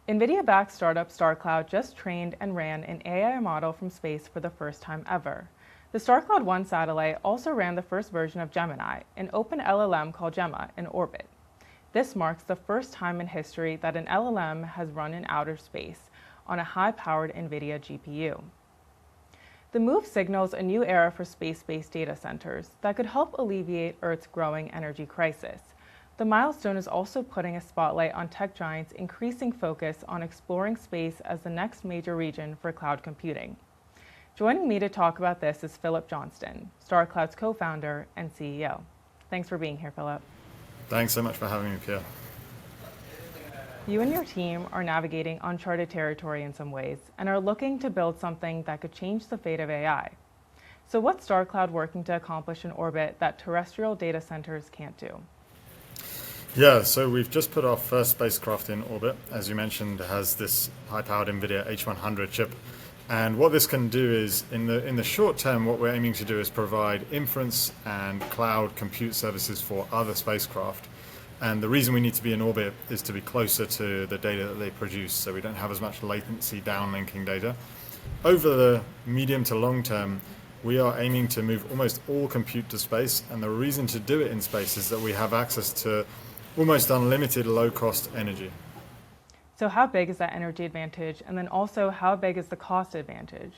NVIDIA-backed startup Starcloud just trained and ran an AI model from space for the first time ever. The Starcloud 1 satellite also ran the first version of Gemini, an open LLM called Gemma, in orbit. This marks the first time in history that an LLM has run in outer space on a high-powered NVIDIA GPU. The move signals a new era for space-based data centers that could help alleviate Earth's growing energy crisis. The milestone is also putting a spotlight on tech giants' increasing focus on exploring space as the next major region for cloud computing. Joining me to talk about this is Philip Johnston, Starcloud's co-founder and CEO. Thanks for being here, Philip. Thanks so much for having me, Pierre. You and your team are navigating uncharted territory in some ways and are looking to build something that could change the fate of AI. So what's Starcloud working to accomplish in orbit that terrestrial data centers can't do? Yeah, so we've just put our first spacecraft in orbit. As you mentioned, it has this high-powered NVIDIA H100 chip. And what this can do is, in the short term, what we're aiming to do is provide inference and cloud compute services for other spacecraft. And the reason we need to be in orbit is to be closer to the data that they produce, so we don't have as much latency downlinking data. Over the medium to long term, we are aiming to move almost all compute to space, and the reason to do it in space is that we have access to almost unlimited low-cost energy. So how big is that energy advantage? And then also, how big is the cost advantage?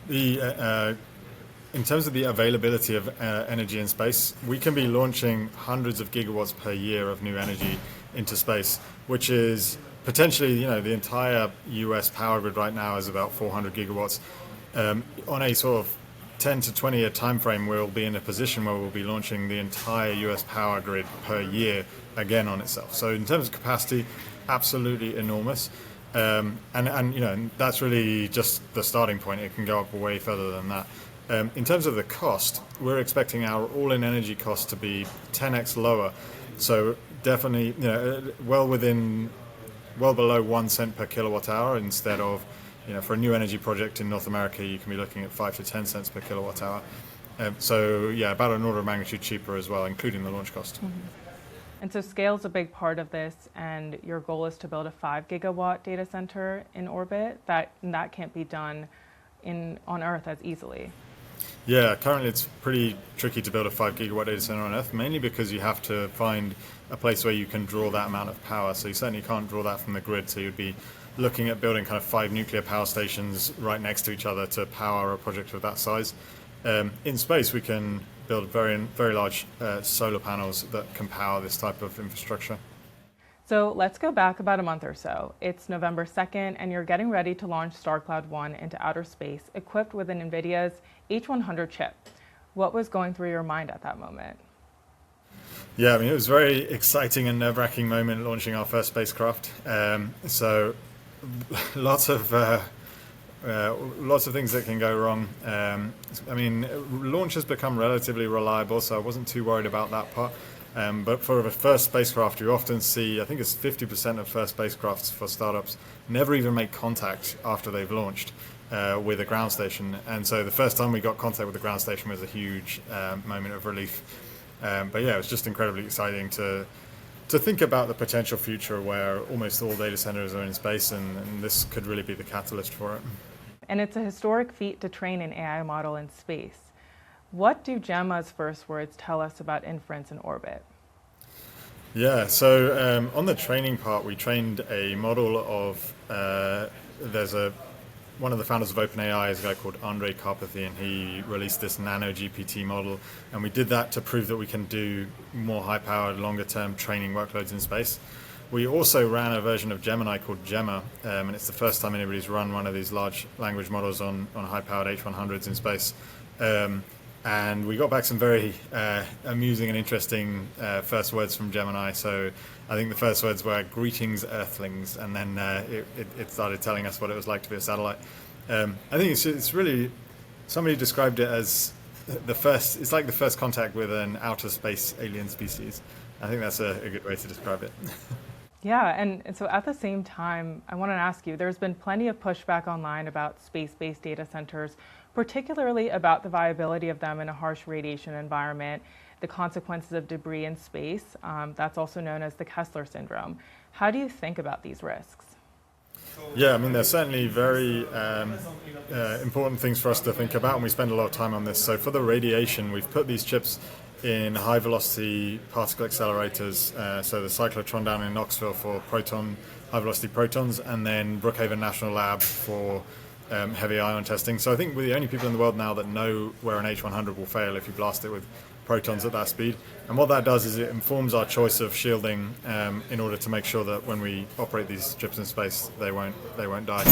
In terms of the availability of energy in space, we can be launching hundreds of gigawatts per year of new energy into space, which is potentially, the entire US power grid right now is about 400 gigawatts. On a sort of 10 to 20 year time frame, we'll be in a position where we'll be launching the entire US power grid per year again on itself. So in terms of capacity, absolutely enormous. And that's really just the starting point. It can go up way further than that. In terms of the cost, we're expecting our all-in energy cost to be 10x lower. So definitely, well below 1 cent per kilowatt hour instead of, for a new energy project in North America, you can be looking at 5 to 10 cents per kilowatt hour. So yeah, about an order of magnitude cheaper as well, including the launch cost. Mm-hmm. And so scale is a big part of this, and your goal is to build a 5 gigawatt data center in orbit. That can't be done on Earth as easily. Yeah, currently it's pretty tricky to build a 5 gigawatt data center on Earth, mainly because you have to find a place where you can draw that amount of power. So you certainly can't draw that from the grid. So you'd be looking at building kind of 5 nuclear power stations right next to each other to power a project of that size. In space, we can build very, very large solar panels that can power this type of infrastructure. So let's go back about a month or so. It's November 2nd, and you're getting ready to launch Starcloud 1 into outer space, equipped with an NVIDIA's H100 chip. What was going through your mind at that moment? Yeah, it was a very exciting and nerve-wracking moment launching our first spacecraft. So lots of things that can go wrong. Launch has become relatively reliable, so I wasn't too worried about that part. But for a first spacecraft, you often see, I think it's 50% of first spacecrafts for startups never even make contact after they've launched with a ground station. And so the first time we got contact with the ground station was a huge moment of relief. But yeah, it was just incredibly exciting to think about the potential future where almost all data centers are in space, and this could really be the catalyst for it. And it's a historic feat to train an AI model in space. What do Gemma's first words tell us about inference in orbit? Yeah, so on the training part, we trained a model of, one of the founders of OpenAI is a guy called Andre Karpathy, and he released this nano GPT model, and we did that to prove that we can do more high-powered, longer-term training workloads in space. We also ran a version of Gemini called Gemma, and it's the first time anybody's run one of these large language models on high-powered H100s in space. And we got back some very amusing and interesting first words from Gemini. So I think the first words were "Greetings, Earthlings," and then it started telling us what it was like to be a satellite. I think it's really, somebody described it as it's like the first contact with an outer space alien species. I think that's a good way to describe it. Yeah, and so at the same time, I want to ask you, there's been plenty of pushback online about space-based data centers, particularly about the viability of them in a harsh radiation environment, the consequences of debris in space. That's also known as the Kessler syndrome. How do you think about these risks? Yeah, I mean, there's certainly very important things for us to think about, and we spend a lot of time on this. So for the radiation, we've put these chips in high-velocity particle accelerators, so the cyclotron down in Knoxville for high-velocity protons, and then Brookhaven National Lab for heavy ion testing. So I think we're the only people in the world now that know where an H100 will fail if you blast it with protons at that speed. And what that does is it informs our choice of shielding in order to make sure that when we operate these chips in space, they won't die.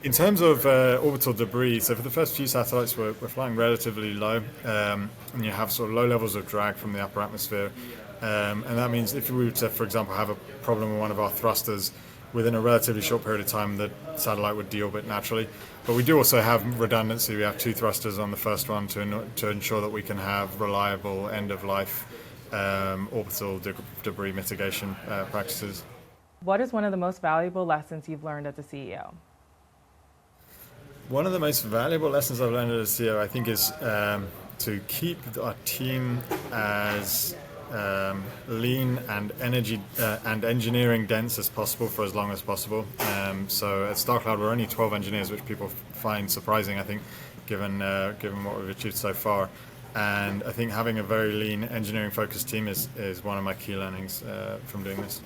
In terms of orbital debris, so for the first few satellites, we're flying relatively low, and you have sort of low levels of drag from the upper atmosphere. And that means if we were to, for example, have a problem with one of our thrusters, within a relatively short period of time, the satellite would deorbit naturally. But we do also have redundancy. We have 2 thrusters on the first one to ensure that we can have reliable end-of-life orbital debris mitigation practices. What is one of the most valuable lessons you've learned as a CEO? One of the most valuable lessons I've learned as a CEO, I think, is to keep our team as lean and energy and engineering dense as possible for as long as possible. So at Starcloud, we're only 12 engineers, which people find surprising, I think, given what we've achieved so far. And I think having a very lean engineering focused team is one of my key learnings from doing this.